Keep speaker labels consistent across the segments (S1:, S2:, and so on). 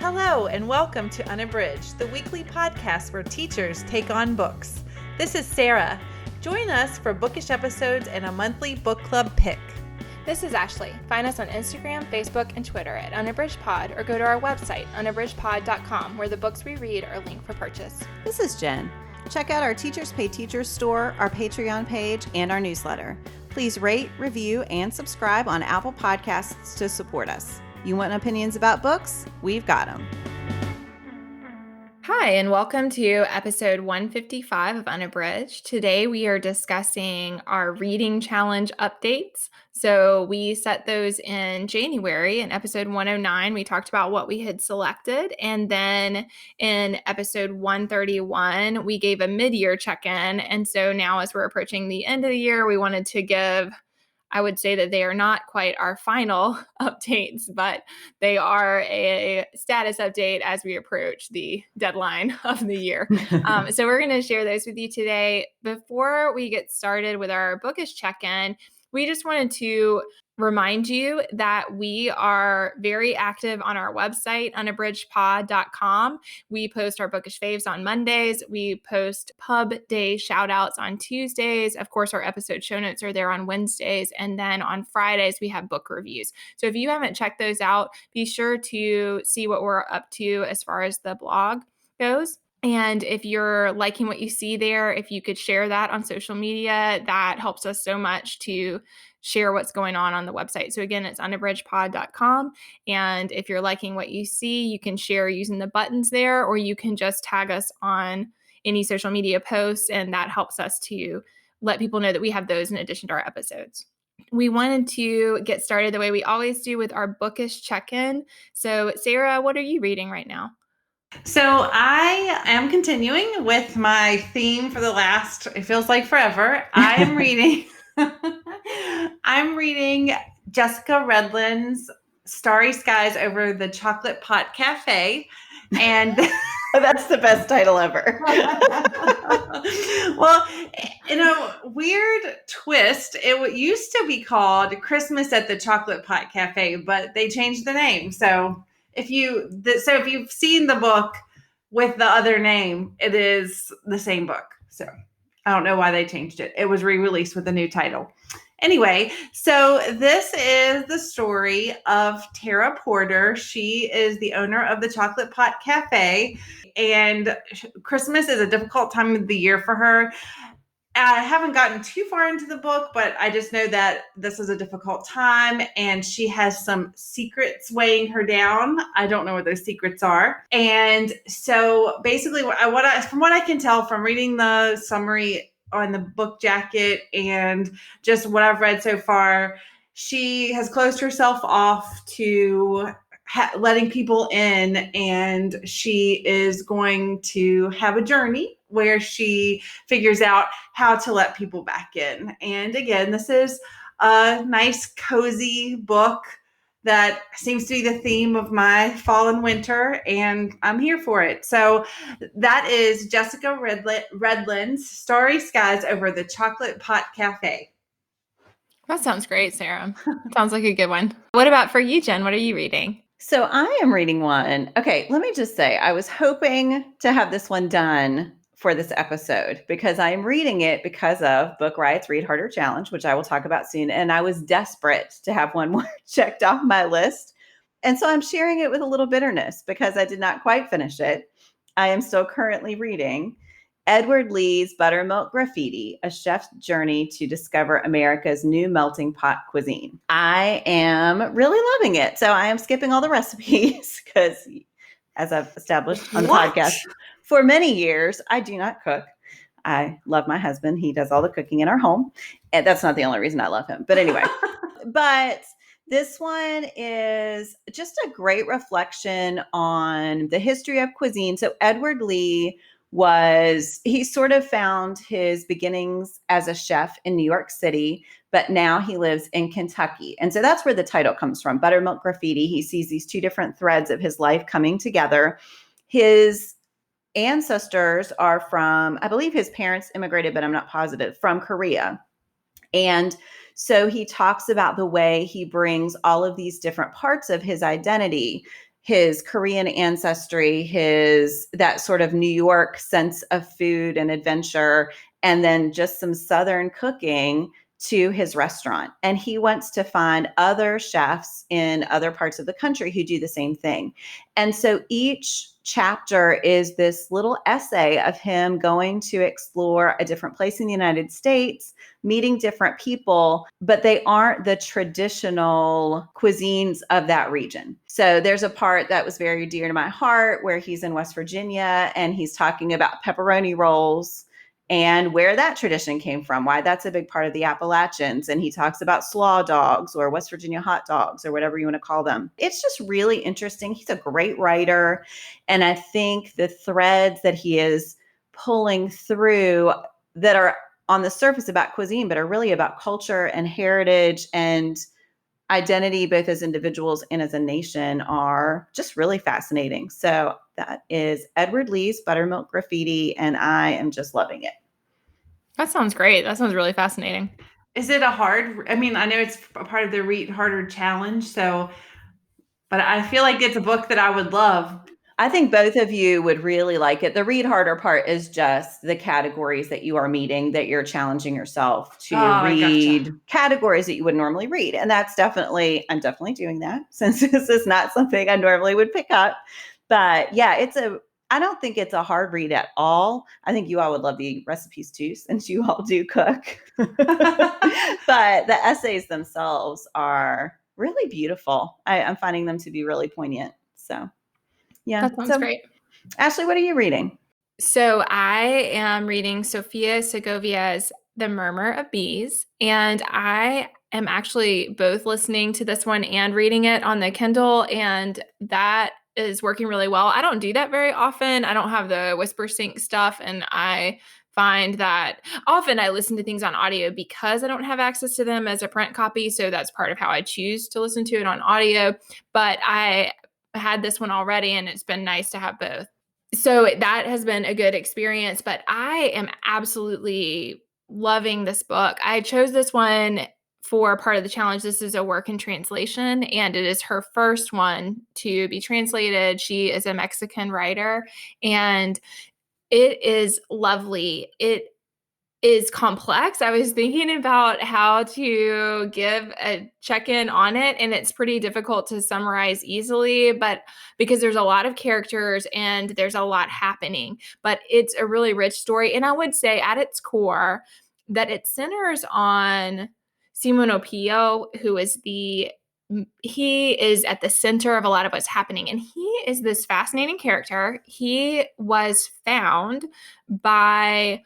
S1: Hello, and welcome to Unabridged, the weekly podcast where teachers take on books. This is Sara. Join us for bookish episodes and a monthly book club pick.
S2: This is Ashley. Find us on Instagram, Facebook, and Twitter at Unabridged Pod, or go to our website, unabridgedpod.com, where the books we read are linked for purchase.
S3: This is Jen. Check out our Teachers Pay Teachers store, our Patreon page, and our newsletter. Please rate, review, and subscribe on Apple Podcasts to support us. You want opinions about books? We've got them.
S2: Hi, and welcome to episode 155 of Unabridged. Today we are discussing our reading challenge updates. So we set those in January. In episode 109, we talked about what we had selected. And then in episode 131, we gave a mid-year check-in. And so now as we're approaching the end of the year, we wanted to give, I would say that they are not quite our final updates, but they are a status update as we approach the deadline of the year. So we're going to share those with you today. Before we get started with our Bookish Check-in, we just wanted to remind you that we are very active on our website, unabridgedpod.com. We post our bookish faves on Mondays. We post pub day shout outs on Tuesdays. Of course, our episode show notes are there on Wednesdays. And then on Fridays, we have book reviews. So if you haven't checked those out, be sure to see what we're up to as far as the blog goes. And if you're liking what you see there, if you could share that on social media, that helps us so much to share what's going on the website. So again, it's unabridgedpod.com. And if you're liking what you see, you can share using the buttons there, or you can just tag us on any social media posts. And that helps us to let people know that we have those in addition to our episodes. We wanted to get started the way we always do with our bookish check-in. So Sara, what are you reading right now?
S1: So I am continuing with my theme for the last, it feels like forever. I'm reading Jessica Redlin's Starry Skies Over the Chocolate Pot Cafe. And
S3: That's the best title ever.
S1: Well, in a weird twist, it used to be called Christmas at the Chocolate Pot Cafe, but they changed the name. So if you've seen the book with the other name, it is the same book. So I don't know why they changed it. It was re-released with a new title. Anyway, so this is the story of Tara Porter. She is the owner of the Chocolate Pot Cafe, and Christmas is a difficult time of the year for her. I haven't gotten too far into the book, but I just know that this is a difficult time and she has some secrets weighing her down. I don't know what those secrets are. And so basically from what I can tell from reading the summary on the book jacket and just what I've read so far, she has closed herself off to letting people in, and she is going to have a journey where she figures out how to let people back in. And again, this is a nice, cozy book that seems to be the theme of my fall and winter, and I'm here for it. So that is Jessica Redlin's Starry Skies Over the Chocolate Pot Cafe.
S2: That sounds great, Sara. Sounds like a good one. What about for you, Jen? What are you reading?
S3: So I am reading one. Okay, let me just say, I was hoping to have this one done for this episode because I'm reading it because of Book Riot's Read Harder Challenge, which I will talk about soon. And I was desperate to have one more checked off my list. And so I'm sharing it with a little bitterness because I did not quite finish it. I am still currently reading Edward Lee's Buttermilk Graffiti, A Chef's Journey to Discover America's New Melting Pot Cuisine. I am really loving it. So I am skipping all the recipes because, as I've established on the podcast, for many years, I do not cook. I love my husband. He does all the cooking in our home. And that's not the only reason I love him. But anyway, but this one is just a great reflection on the history of cuisine. So Edward Lee he sort of found his beginnings as a chef in New York City, but now he lives in Kentucky. And so that's where the title comes from, Buttermilk Graffiti. He sees these two different threads of his life coming together. His ancestors are from, I believe his parents immigrated, but I'm not positive, from Korea. And so he talks about the way he brings all of these different parts of his identity, his Korean ancestry, that sort of New York sense of food and adventure, and then just some Southern cooking to his restaurant. And he wants to find other chefs in other parts of the country who do the same thing. And so each chapter is this little essay of him going to explore a different place in the United States, meeting different people, but they aren't the traditional cuisines of that region. So there's a part that was very dear to my heart where he's in West Virginia and he's talking about pepperoni rolls and where that tradition came from, why that's a big part of the Appalachians. And he talks about slaw dogs or West Virginia hot dogs or whatever you want to call them. It's just really interesting. He's a great writer. And I think the threads that he is pulling through that are on the surface about cuisine, but are really about culture and heritage and identity, both as individuals and as a nation, are just really fascinating. So that is Edward Lee's Buttermilk Graffiti, and I am just loving it.
S2: That sounds great. That sounds really fascinating.
S1: Is it I know it's a part of the Read Harder challenge, but I feel like it's a book that I would love.
S3: I think both of you would really like it. The Read Harder part is just the categories that you are meeting, that you're challenging yourself to read categories that you would normally read. And I'm definitely doing that since this is not something I normally would pick up. But yeah, I don't think it's a hard read at all. I think you all would love the recipes too, since you all do cook. But the essays themselves are really beautiful. I'm finding them to be really poignant. So yeah.
S2: That sounds great.
S3: Ashley, what are you reading?
S2: So I am reading Sofia Segovia's The Murmur of Bees, and I am actually both listening to this one and reading it on the Kindle, and that is working really well. I don't do that very often. I don't have the Whisper Sync stuff, and I find that often I listen to things on audio because I don't have access to them as a print copy, so that's part of how I choose to listen to it on audio. But I had this one already, and it's been nice to have both. So that has been a good experience, but I am absolutely loving this book. I chose this one for part of the challenge. This is a work in translation, and it is her first one to be translated. She is a Mexican writer, and it is lovely. It is complex. I was thinking about how to give a check-in on it, and it's pretty difficult to summarize easily, but because there's a lot of characters and there's a lot happening, but it's a really rich story. And I would say at its core that it centers on Simon Opio, he is at the center of a lot of what's happening. And he is this fascinating character. He was found by...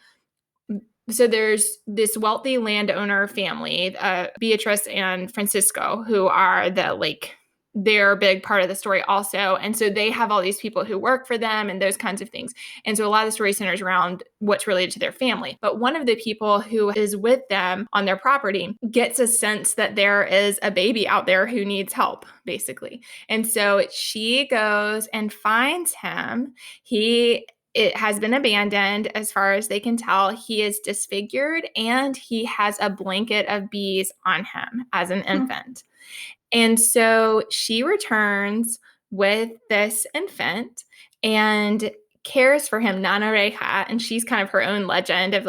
S2: So there's this wealthy landowner family, Beatrice and Francisco, who are they're a big part of the story also. And so they have all these people who work for them and those kinds of things. And so a lot of the story centers around what's related to their family. But one of the people who is with them on their property gets a sense that there is a baby out there who needs help, basically. And so she goes and finds him. It has been abandoned as far as they can tell. He is disfigured and he has a blanket of bees on him as an infant. And so she returns with this infant and cares for him, Nana Reja, and she's kind of her own legend of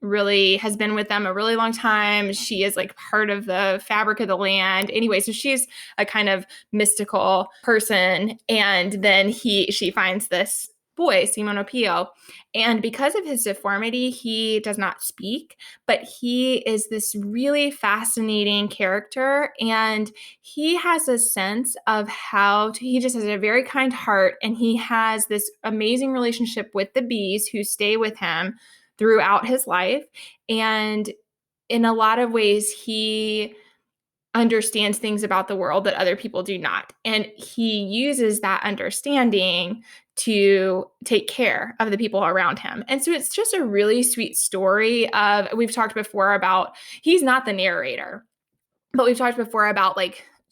S2: really has been with them a really long time. She is part of the fabric of the land. Anyway, so she's a kind of mystical person. And then she finds this boy, Simon Opio. And because of his deformity, he does not speak, but he is this really fascinating character. And he has a sense of he just has a very kind heart. And he has this amazing relationship with the bees who stay with him throughout his life. And in a lot of ways, he understands things about the world that other people do not. And he uses that understanding to take care of the people around him. And so it's just a really sweet story we've talked before about, he's not the narrator, but we've talked before about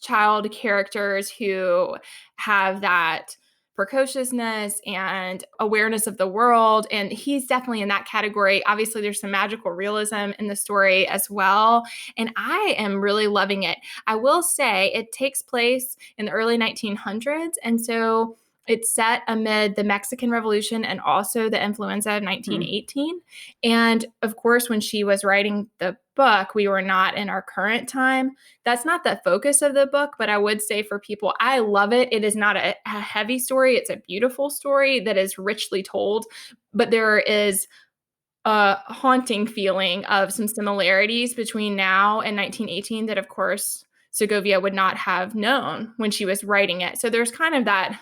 S2: child characters who have that precociousness and awareness of the world. And he's definitely in that category. Obviously, there's some magical realism in the story as well. And I am really loving it. I will say it takes place in the early 1900s. And so it's set amid the Mexican Revolution and also the influenza of 1918. And of course, when she was writing the book, we were not in our current time. That's not the focus of the book, but I would say for people, I love it. It is not a heavy story. It's a beautiful story that is richly told, but there is a haunting feeling of some similarities between now and 1918 that, of course, Segovia would not have known when she was writing it. So there's kind of that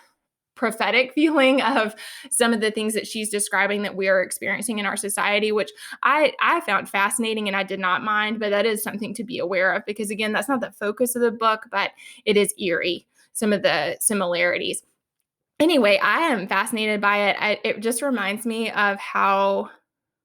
S2: prophetic feeling of some of the things that she's describing that we are experiencing in our society, which I found fascinating and I did not mind, but that is something to be aware of because, again, that's not the focus of the book, but it is eerie, some of the similarities. Anyway, I am fascinated by it. It just reminds me of how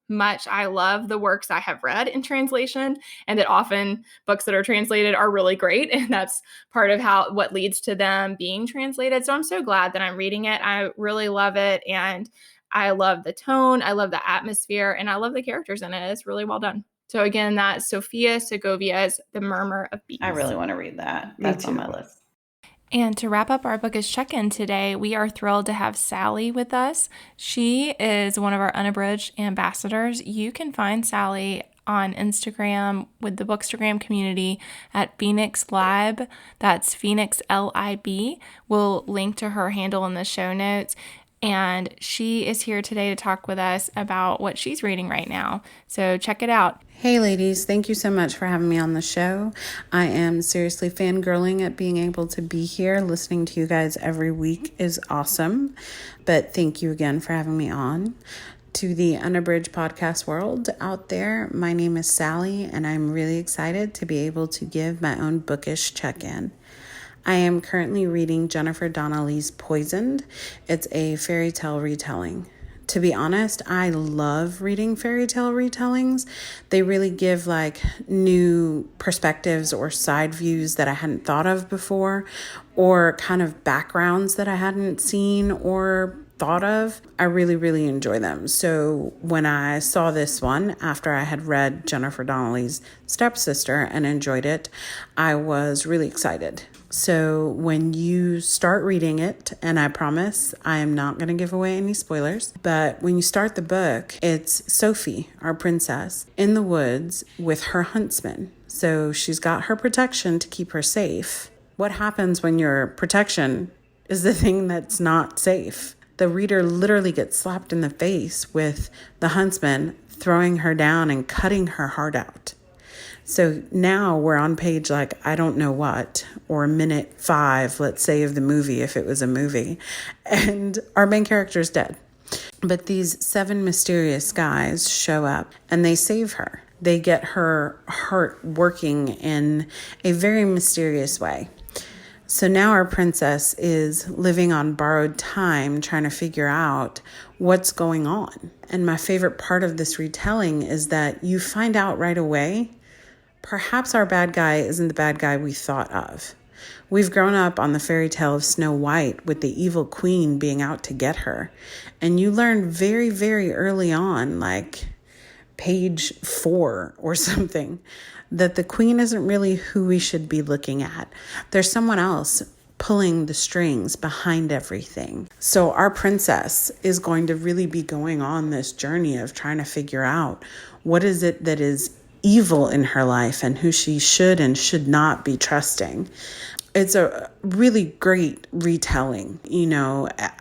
S2: much I love the works I have read in translation, and that often books that are translated are really great. And that's part of what leads to them being translated. So I'm so glad that I'm reading it. I really love it. And I love the tone. I love the atmosphere, and I love the characters in it. It's really well done. So again, that's Sofia Segovia's The Murmur of Bees.
S3: I really want to read that. That's on my list.
S2: And to wrap up our Bookish Check-in today, we are thrilled to have Sally with us. She is one of our Unabridged ambassadors. You can find Sally on Instagram with the Bookstagram community at Phoenix Lib. That's Phoenix Lib. We'll link to her handle in the show notes. And she is here today to talk with us about what she's reading right now. So check it out.
S4: Hey ladies, thank you so much for having me on the show. I am seriously fangirling at being able to be here. Listening to you guys every week is awesome. But thank you again for having me on. To the Unabridged Podcast world out there, my name is Sally, and I'm really excited to be able to give my own bookish check-in. I am currently reading Jennifer Donnelly's Poisoned. It's a fairy tale retelling. To be honest, I love reading fairy tale retellings. They really give new perspectives or side views that I hadn't thought of before, or kind of backgrounds that I hadn't seen or thought of. I really, really enjoy them. So when I saw this one after I had read Jennifer Donnelly's Stepsister and enjoyed it, I was really excited. So when you start reading it, and I promise I am not going to give away any spoilers, but when you start the book, it's Sophie, our princess, in the woods with her huntsman. So she's got her protection to keep her safe. What happens when your protection is the thing that's not safe? The reader literally gets slapped in the face with the huntsman throwing her down and cutting her heart out. So now we're on page I don't know what, or minute 5, let's say, of the movie, if it was a movie, and our main character is dead. But these 7 mysterious guys show up and they save her. They get her heart working in a very mysterious way. So now our princess is living on borrowed time, trying to figure out what's going on. And my favorite part of this retelling is that you find out right away, perhaps our bad guy isn't the bad guy we thought of. We've grown up on the fairy tale of Snow White with the evil queen being out to get her. And you learn very, very early on, page 4 or something, that the queen isn't really who we should be looking at. There's someone else pulling the strings behind everything. So our princess is going to really be going on this journey of trying to figure out what is it that is evil in her life and who she should and should not be trusting. It's a really great retelling.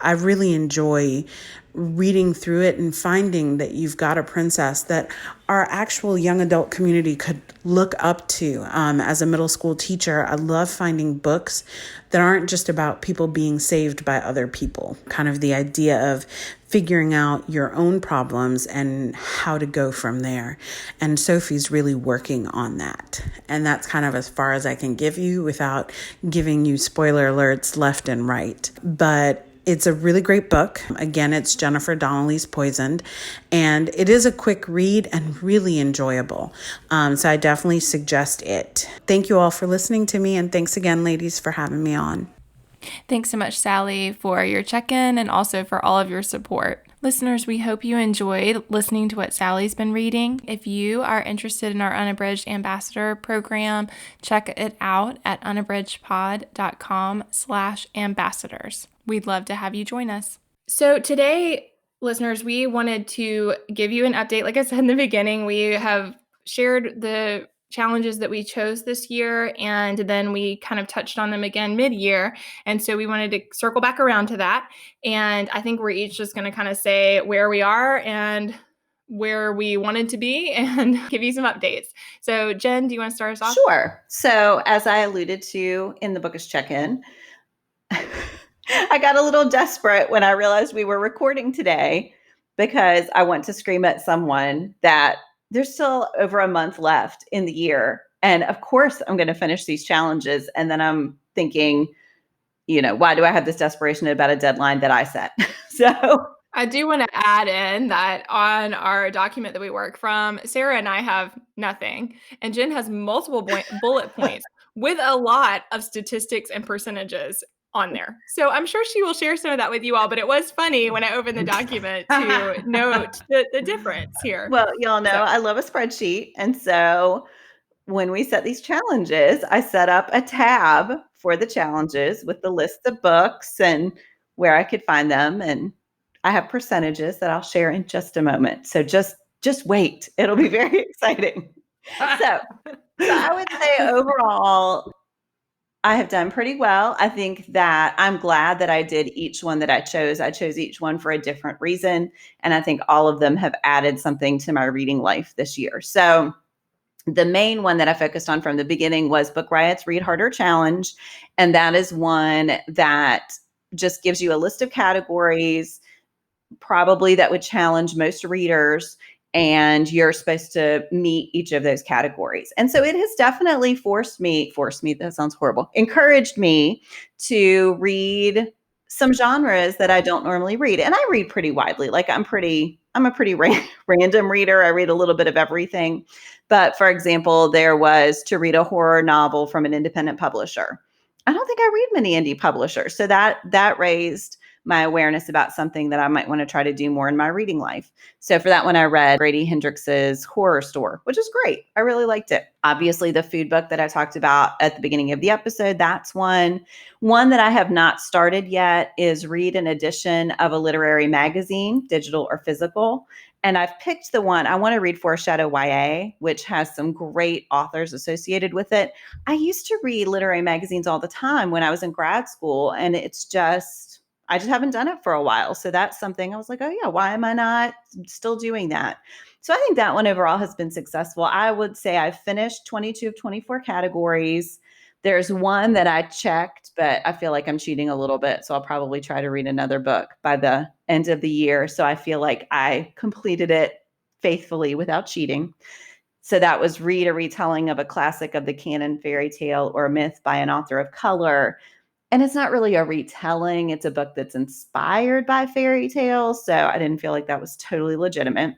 S4: I really enjoy reading through it and finding that you've got a princess that our actual young adult community could look up to. As a middle school teacher, I love finding books that aren't just about people being saved by other people. Kind of the idea of figuring out your own problems and how to go from there. And Sophie's really working on that. And that's kind of as far as I can give you without giving you spoiler alerts left and right. But it's a really great book. Again, it's Jennifer Donnelly's Poisoned, and it is a quick read and really enjoyable. So I definitely suggest it. Thank you all for listening to me, and thanks again, ladies, for having me on.
S2: Thanks so much, Sally, for your check-in and also for all of your support. Listeners, we hope you enjoyed listening to what Sally's been reading. If you are interested in our Unabridged Ambassador program, check it out at unabridgedpod.com/ambassadors. We'd love to have you join us. So today, listeners, we wanted to give you an update. Like I said in the beginning, we have shared the challenges that we chose this year, and then we kind of touched on them again mid-year. And so we wanted to circle back around to that. And I think we're each just going to kind of say where we are and where we wanted to be and give you some updates. So Jen, do you want to start us off?
S3: Sure. So as I alluded to in the Bookish Check-in, I got a little desperate when I realized we were recording today because I want to scream at someone that there's still over a month left in the year. And of course, I'm going to finish these challenges. And then I'm thinking, why do I have this desperation about a deadline that I set? So
S2: I do want to add in that on our document that we work from, Sara and I have nothing. And Jen has multiple bullet points with a lot of statistics and percentages on there. So I'm sure she will share some of that with you all, but it was funny when I opened the document to note the difference here.
S3: Well, y'all know I love a spreadsheet. And so when we set these challenges, I set up a tab for the challenges with the list of books and where I could find them. And I have percentages that I'll share in just a moment. So just wait. It'll be very exciting. So I would say overall, I have done pretty well. I think that I'm glad that I did each one that I chose. I chose each one for a different reason. And I think all of them have added something to my reading life this year. So the main one that I focused on from the beginning was Book Riot's Read Harder Challenge. And that is one that just gives you a list of categories, probably that would challenge most readers. And you're supposed to meet each of those categories. And so it has definitely that sounds horrible, encouraged me to read some genres that I don't normally read. And I read pretty widely. Like I'm a pretty random reader. I read a little bit of everything. But for example, there was to read a horror novel from an independent publisher. I don't think I read many indie publishers. So that raised my awareness about something that I might want to try to do more in my reading life. So for that one, I read Grady Hendrix's Horror Store, which is great. I really liked it. Obviously, the food book that I talked about at the beginning of the episode, that's one. One that I have not started yet is read an edition of a literary magazine, digital or physical. And I've picked the one, I want to read Foreshadow YA, which has some great authors associated with it. I used to read literary magazines all the time when I was in grad school, and I just haven't done it for a while. So that's something I was like, oh yeah, why am I not still doing that? So I think that one overall has been successful. I would say I've finished 22 of 24 categories. There's one that I checked, but I feel like I'm cheating a little bit. So I'll probably try to read another book by the end of the year. So I feel like I completed it faithfully without cheating. So that was read a retelling of a classic of the canon fairy tale or myth by an author of color. And it's not really a retelling. It's a book that's inspired by fairy tales. So I didn't feel like that was totally legitimate.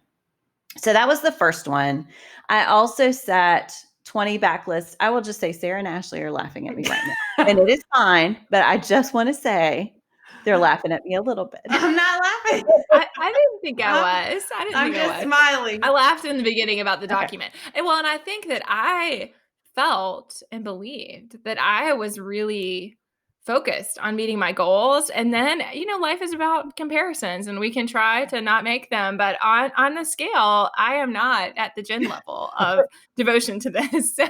S3: So that was the first one. I also set 20 backlists. I will just say Sara and Ashley are laughing at me right now. And it is fine. But I just want to say they're laughing at me a little bit.
S1: I'm not laughing.
S2: I didn't think I was.
S1: I'm just smiling.
S2: I laughed in the beginning about the document. Okay. And I think that I felt and believed that I was really focused on meeting my goals. And then, life is about comparisons and we can try to not make them. But on the scale, I am not at the Jen level of devotion to this. So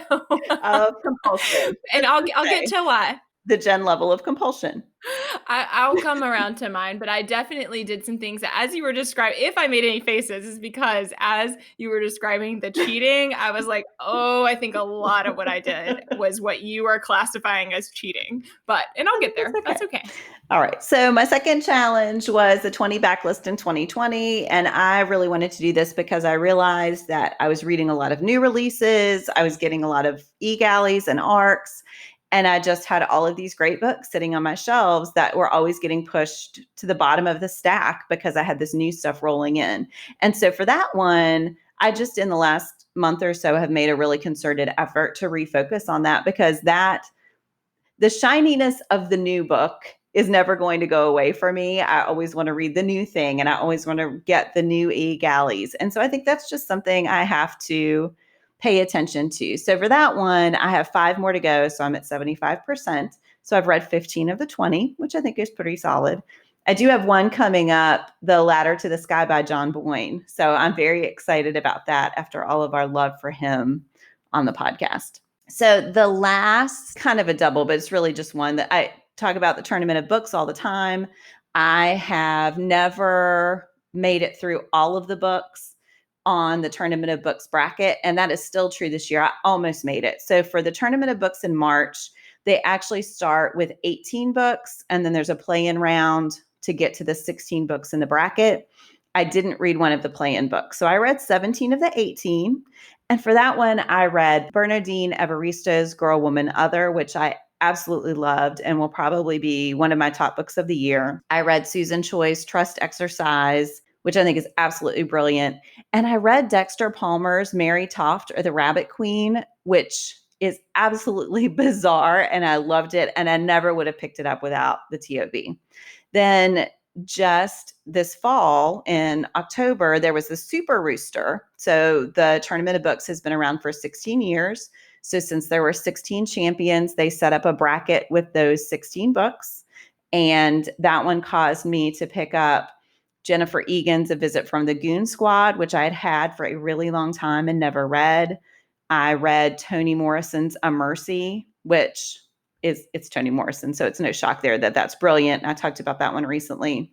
S3: of compulsion.
S2: And I'll get to why.
S3: The Jen level of compulsion.
S2: I'll come around to mine, but I definitely did some things that, as you were describing, if I made any faces, is because as you were describing the cheating, I was like, oh, I think a lot of what I did was what you are classifying as cheating. And I'll get there. That's okay.
S3: All right. So my second challenge was the 20 backlist in 2020. And I really wanted to do this because I realized that I was reading a lot of new releases. I was getting a lot of e-galleys and ARCs. And I just had all of these great books sitting on my shelves that were always getting pushed to the bottom of the stack because I had this new stuff rolling in. And so for that one, I just in the last month or so have made a really concerted effort to refocus on that because the shininess of the new book is never going to go away for me. I always want to read the new thing, and I always want to get the new galleys. And so I think that's just something I have to pay attention to. So for that one, I have 5 more to go. So I'm at 75%. So I've read 15 of the 20, which I think is pretty solid. I do have one coming up, The Ladder to the Sky by John Boyne. So I'm very excited about that after all of our love for him on the podcast. So the last, kind of a double, but it's really just one, that I talk about the Tournament of Books all the time. I have never made it through all of the books on the Tournament of Books bracket, and that is still true this year. I almost made it. So for the Tournament of Books in March, they actually start with 18 books, and then there's a play-in round to get to the 16 books in the bracket. I didn't read one of the play-in books. So I read 17 of the 18. And for that one, I read Bernardine Evaristo's Girl, Woman, Other, which I absolutely loved and will probably be one of my top books of the year. I read Susan Choi's Trust Exercise, which I think is absolutely brilliant. And I read Dexter Palmer's Mary Toft or the Rabbit Queen, which is absolutely bizarre. And I loved it. And I never would have picked it up without the TOB. Then just this fall in October, there was the Super Rooster. So the Tournament of Books has been around for 16 years. So since there were 16 champions, they set up a bracket with those 16 books. And that one caused me to pick up Jennifer Egan's A Visit from the Goon Squad, which I had had for a really long time and never read. I read Toni Morrison's A Mercy, which it's Toni Morrison, so it's no shock there that that's brilliant. I talked about that one recently.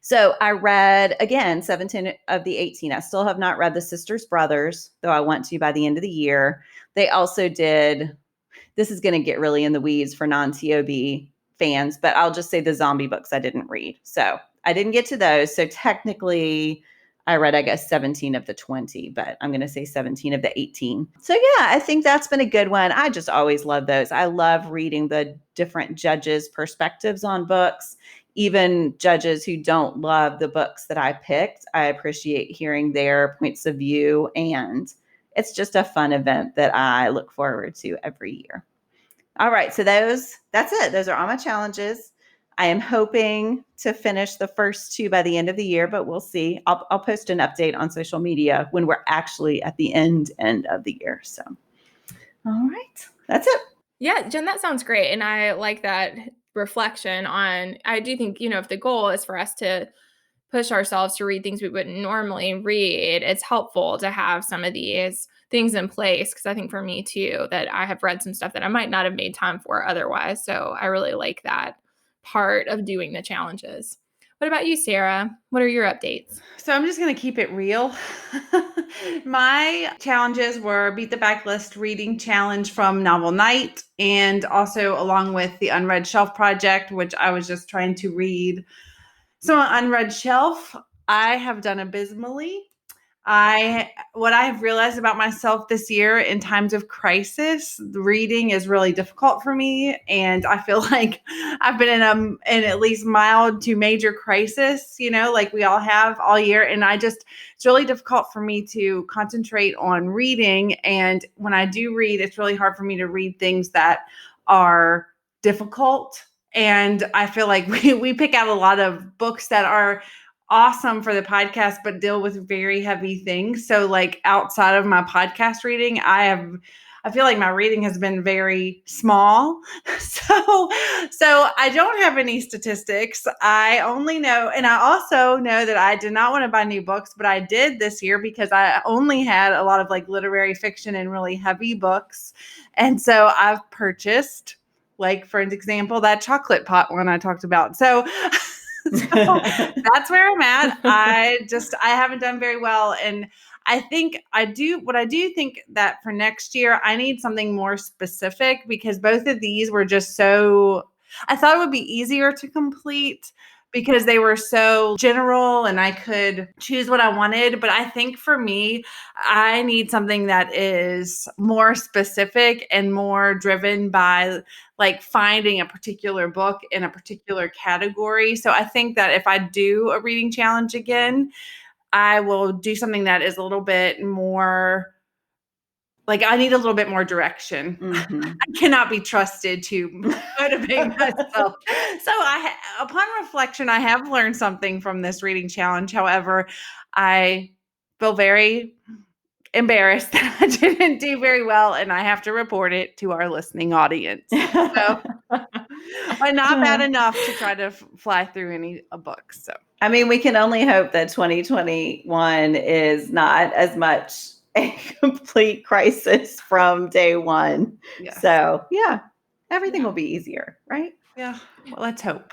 S3: So I read, again, 17 of the 18. I still have not read The Sisters Brothers, though I want to by the end of the year. They also did, this is going to get really in the weeds for non-TOB fans, but I'll just say the zombie books I didn't read. So I didn't get to those. So technically, I read, I guess, 17 of the 20, but I'm going to say 17 of the 18. So yeah, I think that's been a good one. I just always love those. I love reading the different judges' perspectives on books, even judges who don't love the books that I picked. I appreciate hearing their points of view, and it's just a fun event that I look forward to every year. All right, so that's it. Those are all my challenges. I am hoping to finish the first 2 by the end of the year, but we'll see. I'll post an update on social media when we're actually at the end of the year. So, all right, that's it.
S2: Yeah, Jen, that sounds great. And I like that reflection on, I do think, if the goal is for us to push ourselves to read things we wouldn't normally read, it's helpful to have some of these things in place. Because I think for me too, that I have read some stuff that I might not have made time for otherwise. So I really like that part of doing the challenges. What about you, Sarah? What are your updates?
S1: So I'm just going to keep it real. My challenges were Beat the Backlist Reading Challenge from Novel Night, and also along with the Unread Shelf Project, which I was just trying to read. So on Unread Shelf, I have done abysmally. What I have realized about myself this year in times of crisis, reading is really difficult for me, and I feel like I've been in at least mild to major crisis, like we all have all year, and it's really difficult for me to concentrate on reading. And when I do read, it's really hard for me to read things that are difficult. And I feel like we pick out a lot of books that are awesome for the podcast, but deal with very heavy things. So like outside of my podcast reading, I feel like my reading has been very small. So I don't have any statistics. I only know, and I also know that I did not want to buy new books, but I did this year because I only had a lot of like literary fiction and really heavy books. And so I've purchased, like, for example, that chocolate pot one I talked about. So that's where I'm at. I haven't done very well. And I think I do think that for next year, I need something more specific, because both of these were just I thought it would be easier to complete because they were so general and I could choose what I wanted. But I think for me, I need something that is more specific and more driven by like finding a particular book in a particular category. So I think that if I do a reading challenge again, I will do something that is a little bit more like I need a little bit more direction.
S3: Mm-hmm.
S1: I cannot be trusted to motivate myself. So upon reflection, I have learned something from this reading challenge. However, I feel very embarrassed that I didn't do very well, and I have to report it to our listening audience. So, but not bad enough to try to fly through any books. So,
S3: I mean, we can only hope that 2021 is not as much a complete crisis from day one.
S1: yes.
S3: So, yeah, everything will be easier, right?
S1: Yeah. Well, let's hope.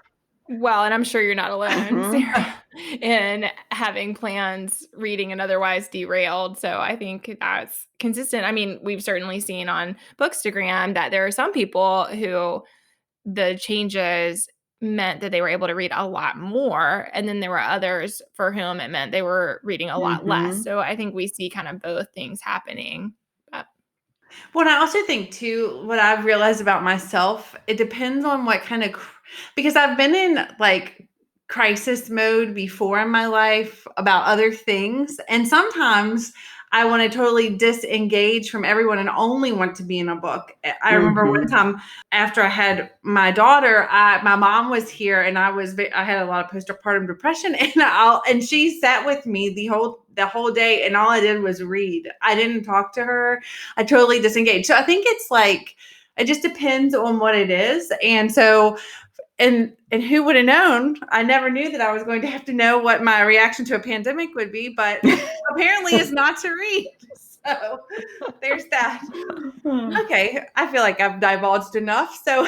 S2: Well, and I'm sure you're not alone,
S3: Mhm.
S2: Sarah, in having plans, reading, and otherwise derailed. So I think that's consistent. I mean, we've certainly seen on Bookstagram that there are some people who the changes meant that they were able to read a lot more. And then there were others for whom it meant they were reading a lot less.
S3: Mhm.
S2: So I think we see kind of both things happening.
S1: Well, and I also think too, what I've realized about myself, it depends on what kind of, because I've been in like crisis mode before in my life about other things. And sometimes I want to totally disengage from everyone and only want to be in a book. I remember one time after I had my daughter, my mom was here and I had a lot of postpartum depression and she sat with me the whole day and all I did was read. I didn't talk to her. I totally disengaged. So I think it's like, it just depends on what it is. And so, and who would have known? I never knew that I was going to have to know what my reaction to a pandemic would be, but apparently it's not to read. So there's that. Okay. I feel like I've divulged enough. So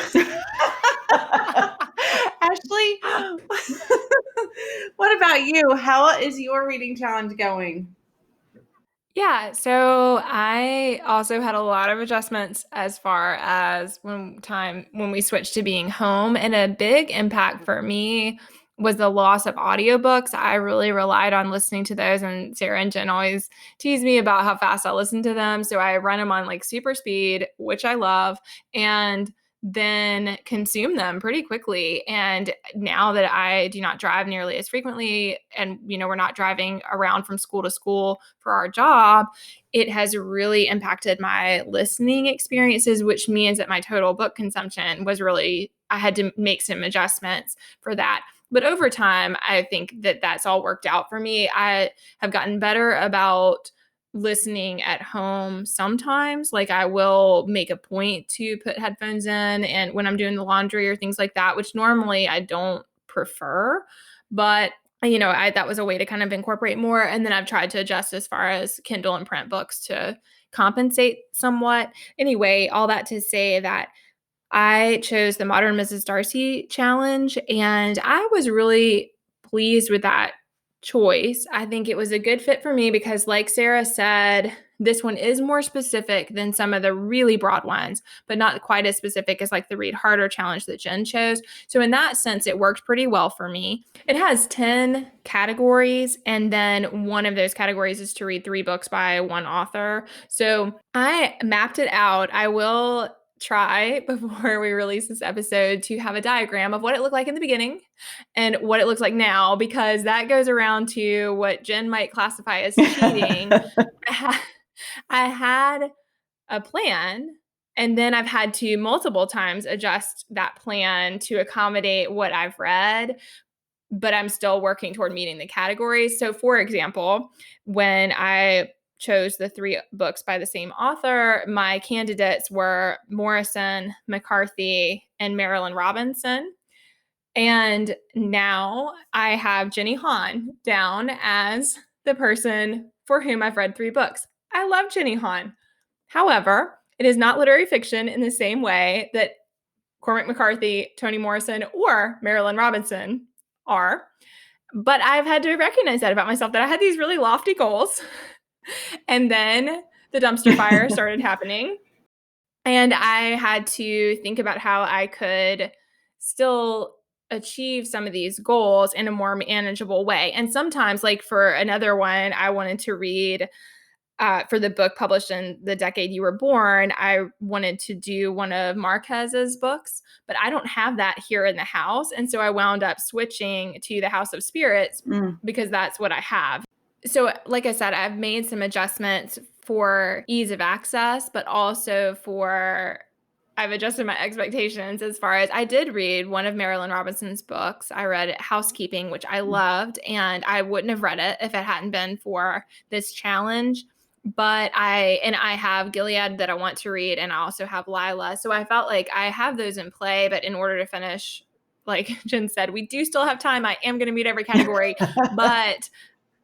S1: Ashley, what about you? How is your reading challenge going?
S2: Yeah, so I also had a lot of adjustments as far as when we switched to being home, and a big impact for me was the loss of audiobooks. I really relied on listening to those, and Sarah and Jen always tease me about how fast I listen to them. So I run them on like super speed, which I love, and then consume them pretty quickly. And now that I do not drive nearly as frequently, and we're not driving around from school to school for our job, it has really impacted my listening experiences, which means that my total book consumption I had to make some adjustments for that. But over time, I think that that's all worked out for me. I have gotten better about listening at home sometimes. Like I will make a point to put headphones in and when I'm doing the laundry or things like that, which normally I don't prefer. But that was a way to kind of incorporate more. And then I've tried to adjust as far as Kindle and print books to compensate somewhat. Anyway, all that to say that I chose the Modern Mrs. Darcy challenge, and I was really pleased with that choice. I think it was a good fit for me because, like Sarah said, this one is more specific than some of the really broad ones, but not quite as specific as like the Read Harder challenge that Jen chose. So in that sense, it worked pretty well for me. It has 10 categories, and then one of those categories is to read 3 books by one author. So I mapped it out. I will try before we release this episode to have a diagram of what it looked like in the beginning and what it looks like now, because that goes around to what Jen might classify as cheating. I had a plan, and then I've had to multiple times adjust that plan to accommodate what I've read, but I'm still working toward meeting the categories. So for example, when I chose the 3 books by the same author, my candidates were Morrison, McCarthy, and Marilyn Robinson. And now I have Jenny Han down as the person for whom I've read 3 books. I love Jenny Han. However, it is not literary fiction in the same way that Cormac McCarthy, Toni Morrison, or Marilyn Robinson are. But I've had to recognize that about myself, that I had these really lofty goals. And then the dumpster fire started happening. And I had to think about how I could still achieve some of these goals in a more manageable way. And sometimes, like for another one, I wanted to read for the book published in the decade you were born, I wanted to do one of Marquez's books, but I don't have that here in the house. And so I wound up switching to the House of Spirits because that's what I have. So like I said, I've made some adjustments for ease of access, but also I've adjusted my expectations as far as I did read one of Marilyn Robinson's books. I read Housekeeping, which I loved, and I wouldn't have read it if it hadn't been for this challenge. But I have Gilead that I want to read, and I also have Lila. So I felt like I have those in play, but in order to finish, like Jen said, we do still have time. I am going to meet every category, but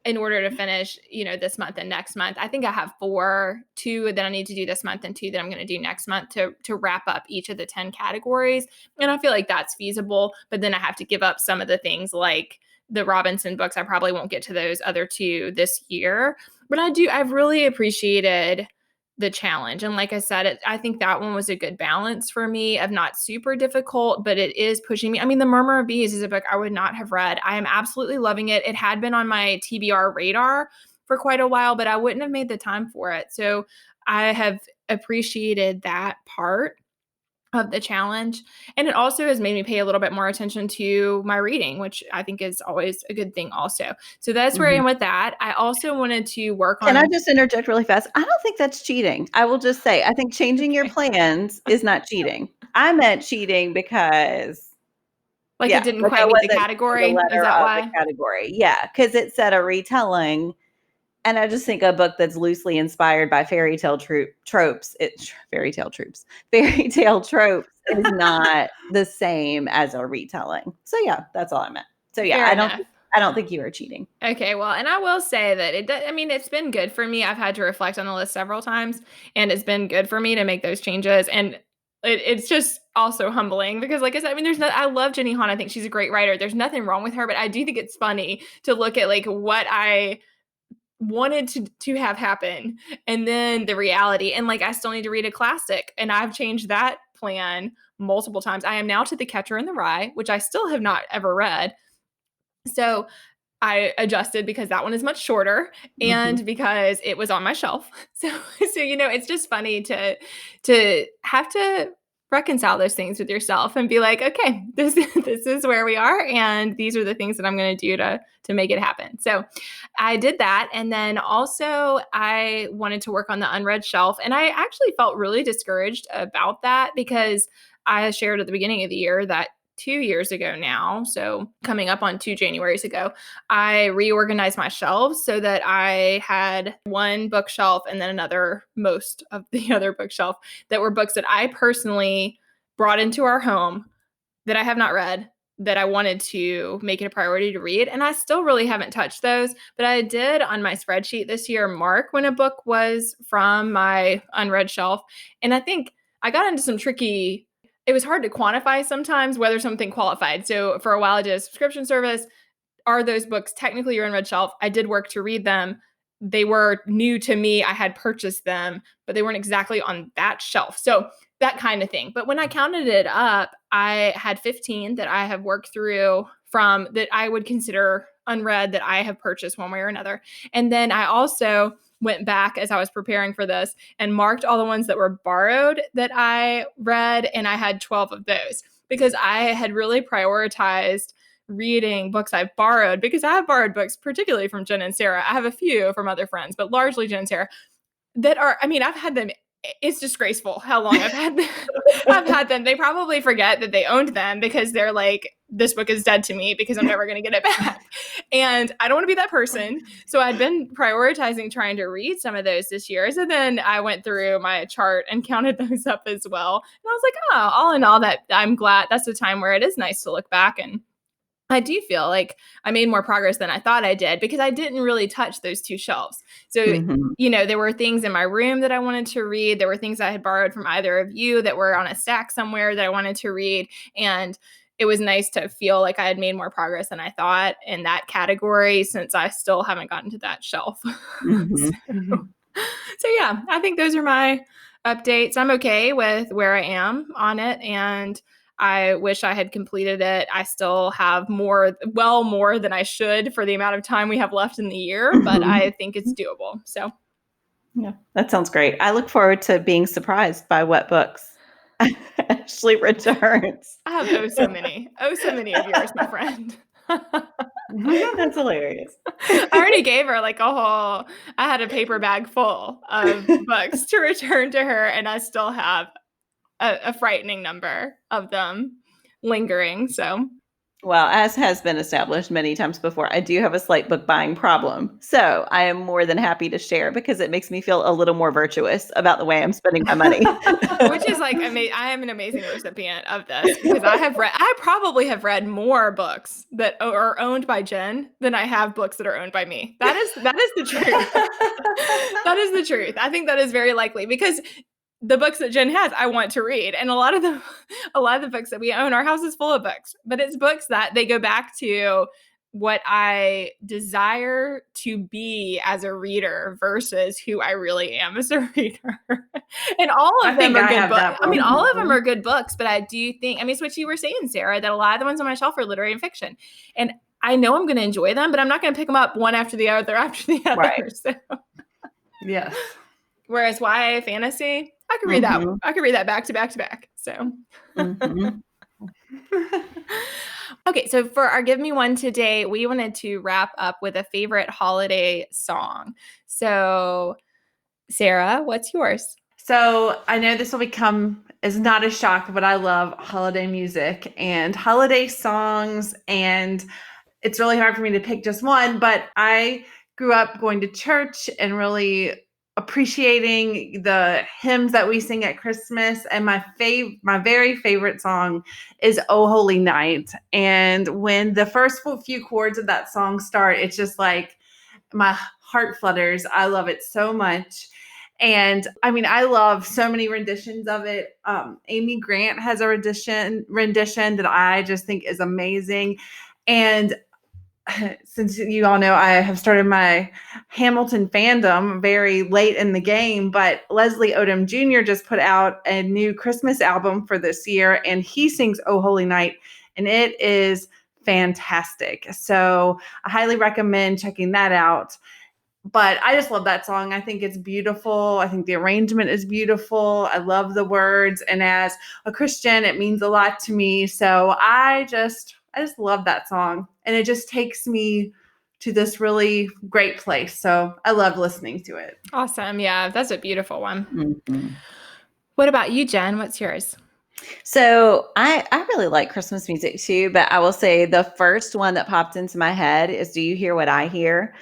S2: in order to finish, this month and next month, I think I have 2 that I need to do this month and 2 that I'm going to do next month to wrap up each of the 10 categories. And I feel like that's feasible, but then I have to give up some of the things like the Robinson books. I probably won't get to those other 2 this year, but I've really appreciated the challenge. And like I said, I think that one was a good balance for me of not super difficult, but it is pushing me. I mean, The Murmur of Bees is a book I would not have read. I am absolutely loving it. It had been on my TBR radar for quite a while, but I wouldn't have made the time for it. So I have appreciated that part of the challenge. And it also has made me pay a little bit more attention to my reading, which I think is always a good thing also. So that's where I am with that. I also wanted to work on...
S3: Can I just interject really fast? I don't think that's cheating. I will just say, I think changing your plans is not cheating. I meant cheating because...
S2: it didn't quite meet the category? Is that why?
S3: The category. Yeah, because it said a retelling. And I just think a book that's loosely inspired by fairy tale tropes is not the same as a retelling. So yeah, that's all I meant. So yeah, I don't think you are cheating.
S2: Okay, well, and I will say that it's been good for me. I've had to reflect on the list several times, and it's been good for me to make those changes. And it's just also humbling because, like I said, I love Jenny Han. I think she's a great writer. There's nothing wrong with her, but I do think it's funny to look at like what I wanted to have happen and then the reality. And like, I still need to read a classic, and I've changed that plan multiple times. I am now to The Catcher in the Rye, which I still have not ever read. So I adjusted because that one is much shorter and because it was on my shelf. So it's just funny to have to reconcile those things with yourself and be like, okay, this is where we are, and these are the things that I'm going to do to make it happen. So I did that, and then also I wanted to work on the unread shelf, and I actually felt really discouraged about that because I shared at the beginning of the year that 2 years ago now, so coming up on 2 Januaries ago, I reorganized my shelves so that I had one bookshelf and then most of the other bookshelf that were books that I personally brought into our home that I have not read, that I wanted to make it a priority to read. And I still really haven't touched those, but I did on my spreadsheet this year mark when a book was from my unread shelf. And I think I got into some tricky... It was hard to quantify sometimes whether something qualified. So for a while I did a subscription service. Are those books technically your unread shelf? I did work to read them. They were new to me. I had purchased them, but they weren't exactly on that shelf. So that kind of thing. But when I counted it up, I had 15 that I have worked through from that I would consider unread that I have purchased one way or another. And then I also went back as I was preparing for this and marked all the ones that were borrowed that I read, and I had 12 of those because I had really prioritized reading books I've borrowed, because I have borrowed books, particularly from Jen and Sara. I have a few from other friends, but largely Jen and Sara, that are, I've had them. It's disgraceful how long I've had them. I've had them. They probably forget that they owned them because they're like, this book is dead to me because I'm never going to get it back. And I don't want to be that person. So I'd been prioritizing trying to read some of those this year. So then I went through my chart and counted those up as well. And I was like, oh, all in all, that I'm glad that's a time where it is nice to look back. And I do feel like I made more progress than I thought I did because I didn't really touch those 2 shelves. So, there were things in my room that I wanted to read. There were things I had borrowed from either of you that were on a stack somewhere that I wanted to read. And it was nice to feel like I had made more progress than I thought in that category, since I still haven't gotten to that shelf. So yeah, I think those are my updates. I'm okay with where I am on it, and I wish I had completed it. I still have more than I should for the amount of time we have left in the year, but I think it's doable. So
S3: yeah, that sounds great. I look forward to being surprised by what books Ashley returns.
S2: I have so many of yours, my friend.
S3: That's hilarious.
S2: I already gave her like I had a paper bag full of books to return to her, and I still have a frightening number of them lingering. So,
S3: well, as has been established many times before, I do have a slight book buying problem. So I am more than happy to share because it makes me feel a little more virtuous about the way I'm spending my money.
S2: Which is like, I am an amazing recipient of this because I probably have read more books that are owned by Jen than I have books that are owned by me. That is the truth. That is the truth. I think that is very likely because the books that Jen has, I want to read. And a lot of the books that we own, our house is full of books, but it's books that they go back to what I desire to be as a reader versus who I really am as a reader. And all of them are good books. I mean, all of them are good books, but I do think, it's what you were saying, Sarah, that a lot of the ones on my shelf are literary and fiction. And I know I'm going to enjoy them, but I'm not going to pick them up one after the other after the other.
S3: Right.
S2: So.
S1: Yes.
S2: Whereas YA fantasy, I could read that. I could read that back to back to back. So, okay. So for our Give Me One today, we wanted to wrap up with a favorite holiday song. So, Sarah, what's yours?
S1: So I know this will become is not a shock, but I love holiday music and holiday songs, and it's really hard for me to pick just one. But I grew up going to church and really appreciating the hymns that we sing at Christmas. And my very favorite song is "Oh Holy Night." And when the first few chords of that song start, it's just like my heart flutters. I love it so much. And I love so many renditions of it. Amy Grant has a rendition that I just think is amazing. And since you all know, I have started my Hamilton fandom very late in the game, but Leslie Odom Jr. just put out a new Christmas album for this year, and he sings "Oh Holy Night," and it is fantastic. So I highly recommend checking that out. But I just love that song. I think it's beautiful. I think the arrangement is beautiful. I love the words. And as a Christian, it means a lot to me. So I just love that song. And it just takes me to this really great place. So I love listening to it.
S2: Awesome. Yeah, that's a beautiful one.
S3: Mm-hmm.
S2: What about you, Jen? What's yours?
S3: So I really like Christmas music too, but I will say the first one that popped into my head is "Do You Hear What I Hear?"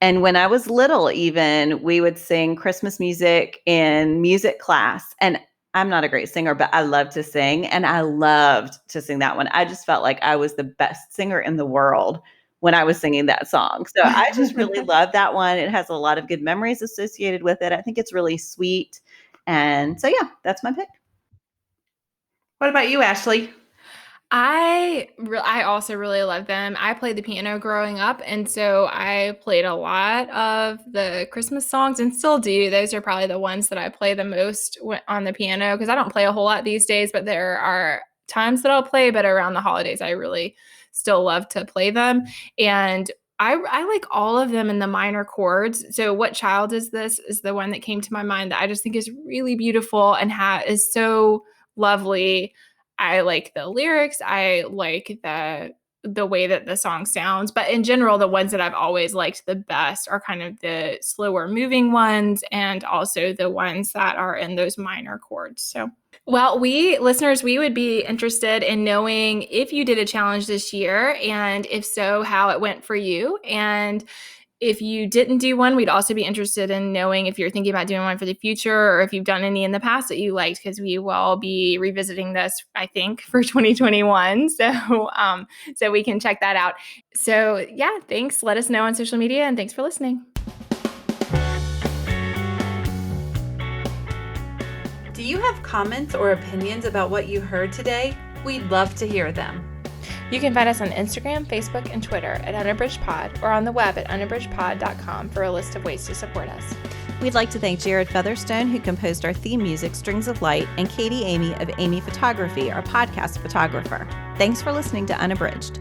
S3: And when I was little, even, we would sing Christmas music in music class. And I'm not a great singer, but I love to sing. And I loved to sing that one. I just felt like I was the best singer in the world when I was singing that song. So I just really love that one. It has a lot of good memories associated with it. I think it's really sweet. And so, yeah, that's my pick.
S1: What about you, Ashley?
S2: I also really love them. I played the piano growing up, and so I played a lot of the Christmas songs and still do. Those are probably the ones that I play the most on the piano because I don't play a whole lot these days, but there are times that I'll play, but around the holidays, I really still love to play them. And I like all of them in the minor chords. So "What Child Is This" is the one that came to my mind that I just think is really beautiful and is so lovely. I like the lyrics. I like the way that the song sounds. But in general, the ones that I've always liked the best are kind of the slower moving ones and also the ones that are in those minor chords. So, well, listeners, we would be interested in knowing if you did a challenge this year, and if so, how it went for you. And if you didn't do one, we'd also be interested in knowing if you're thinking about doing one for the future or if you've done any in the past that you liked, because we will be revisiting this, I think, for 2021. So we can check that out. So yeah, thanks. Let us know on social media, and thanks for listening.
S1: Do you have comments or opinions about what you heard today? We'd love to hear them.
S2: You can find us on Instagram, Facebook, and Twitter at Unabridged Pod, or on the web at unabridgedpod.com for a list of ways to support us.
S3: We'd like to thank Jared Featherstone, who composed our theme music, Strings of Light, and Katie Amy of Amy Photography, our podcast photographer. Thanks for listening to Unabridged.